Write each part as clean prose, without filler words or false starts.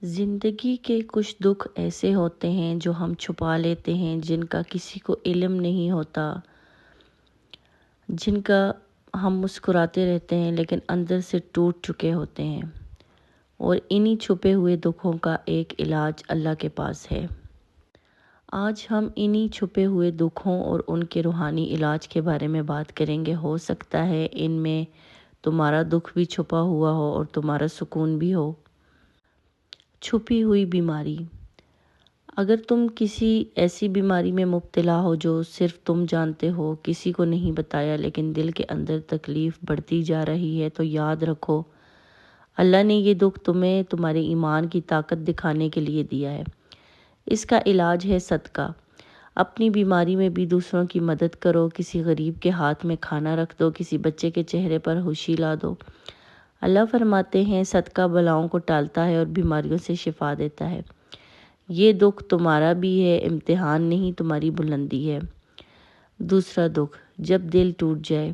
زندگی کے کچھ دکھ ایسے ہوتے ہیں جو ہم چھپا لیتے ہیں، جن کا کسی کو علم نہیں ہوتا، جن کا ہم مسکراتے رہتے ہیں لیکن اندر سے ٹوٹ چکے ہوتے ہیں، اور انہی چھپے ہوئے دکھوں کا ایک علاج اللہ کے پاس ہے۔ آج ہم انہی چھپے ہوئے دکھوں اور ان کے روحانی علاج کے بارے میں بات کریں گے۔ ہو سکتا ہے ان میں تمہارا دکھ بھی چھپا ہوا ہو اور تمہارا سکون بھی ہو۔ چھپی ہوئی بیماری۔ اگر تم کسی ایسی بیماری میں مبتلا ہو جو صرف تم جانتے ہو، کسی کو نہیں بتایا، لیکن دل کے اندر تکلیف بڑھتی جا رہی ہے، تو یاد رکھو اللہ نے یہ دکھ تمہیں تمہارے ایمان کی طاقت دکھانے کے لیے دیا ہے۔ اس کا علاج ہے صدقہ۔ اپنی بیماری میں بھی دوسروں کی مدد کرو، کسی غریب کے ہاتھ میں کھانا رکھ دو، کسی بچے کے چہرے پر خوشی لا دو۔ اللہ فرماتے ہیں صدقہ بلاؤں کو ٹالتا ہے اور بیماریوں سے شفا دیتا ہے۔ یہ دکھ تمہارا بھی ہے، امتحان نہیں، تمہاری بلندی ہے۔ دوسرا دکھ، جب دل ٹوٹ جائے۔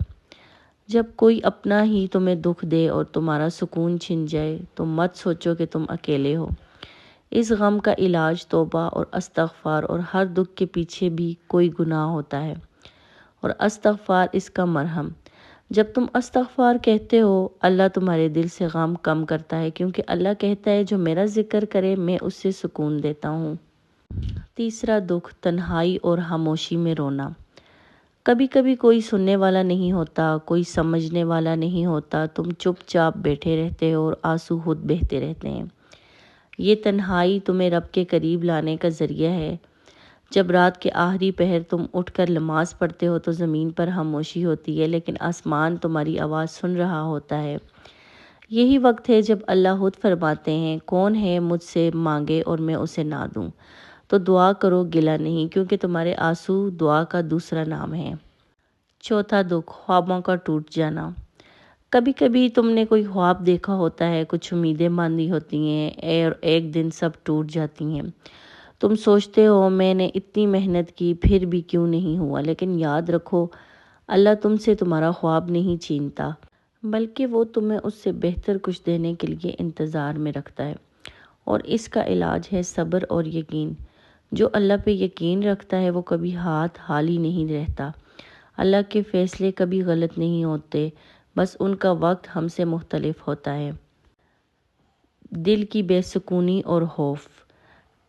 جب کوئی اپنا ہی تمہیں دکھ دے اور تمہارا سکون چھن جائے تو مت سوچو کہ تم اکیلے ہو۔ اس غم کا علاج توبہ اور استغفار، اور ہر دکھ کے پیچھے بھی کوئی گناہ ہوتا ہے، اور استغفار اس کا مرہم۔ جب تم استغفار کہتے ہو، اللہ تمہارے دل سے غم کم کرتا ہے، کیونکہ اللہ کہتا ہے جو میرا ذکر کرے میں اس سے سکون دیتا ہوں۔ تیسرا دکھ، تنہائی اور خاموشی میں رونا۔ کبھی کبھی کوئی سننے والا نہیں ہوتا، کوئی سمجھنے والا نہیں ہوتا، تم چپ چاپ بیٹھے رہتے ہو اور آنسو خود بہتے رہتے ہیں۔ یہ تنہائی تمہیں رب کے قریب لانے کا ذریعہ ہے۔ جب رات کے آخری پہر تم اٹھ کر نماز پڑھتے ہو تو زمین پر خاموشی ہوتی ہے، لیکن آسمان تمہاری آواز سن رہا ہوتا ہے۔ یہی وقت ہے جب اللہ خود فرماتے ہیں، کون ہے مجھ سے مانگے اور میں اسے نہ دوں؟ تو دعا کرو، گلہ نہیں، کیونکہ تمہارے آنسو دعا کا دوسرا نام ہے۔ چوتھا دکھ، خوابوں کا ٹوٹ جانا۔ کبھی کبھی تم نے کوئی خواب دیکھا ہوتا ہے، کچھ امیدیں باندھی ہوتی ہیں اور ایک دن سب ٹوٹ جاتی ہیں۔ تم سوچتے ہو میں نے اتنی محنت کی پھر بھی کیوں نہیں ہوا، لیکن یاد رکھو اللہ تم سے تمہارا خواب نہیں چھینتا، بلکہ وہ تمہیں اس سے بہتر کچھ دینے کے لیے انتظار میں رکھتا ہے۔ اور اس کا علاج ہے صبر اور یقین۔ جو اللہ پہ یقین رکھتا ہے وہ کبھی ہاتھ خالی نہیں رہتا۔ اللہ کے فیصلے کبھی غلط نہیں ہوتے، بس ان کا وقت ہم سے مختلف ہوتا ہے۔ دل کی بے سکونی اور خوف۔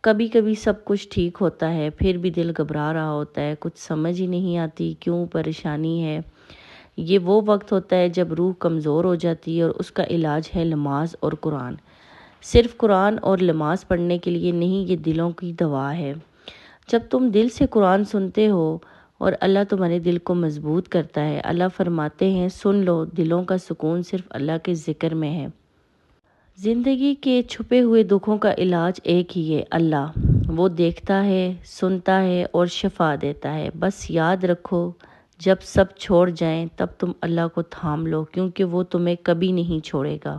کبھی کبھی سب کچھ ٹھیک ہوتا ہے پھر بھی دل گھبرا رہا ہوتا ہے، کچھ سمجھ ہی نہیں آتی کیوں پریشانی ہے۔ یہ وہ وقت ہوتا ہے جب روح کمزور ہو جاتی ہے، اور اس کا علاج ہے نماز اور قرآن۔ صرف قرآن اور نماز پڑھنے کے لیے نہیں، یہ دلوں کی دوا ہے۔ جب تم دل سے قرآن سنتے ہو اور اللہ تمہارے دل کو مضبوط کرتا ہے، اللہ فرماتے ہیں سن لو، دلوں کا سکون صرف اللہ کے ذکر میں ہے۔ زندگی کے چھپے ہوئے دکھوں کا علاج ایک ہی ہے، اللہ۔ وہ دیکھتا ہے، سنتا ہے اور شفا دیتا ہے۔ بس یاد رکھو جب سب چھوڑ جائیں تب تم اللہ کو تھام لو، کیونکہ وہ تمہیں کبھی نہیں چھوڑے گا۔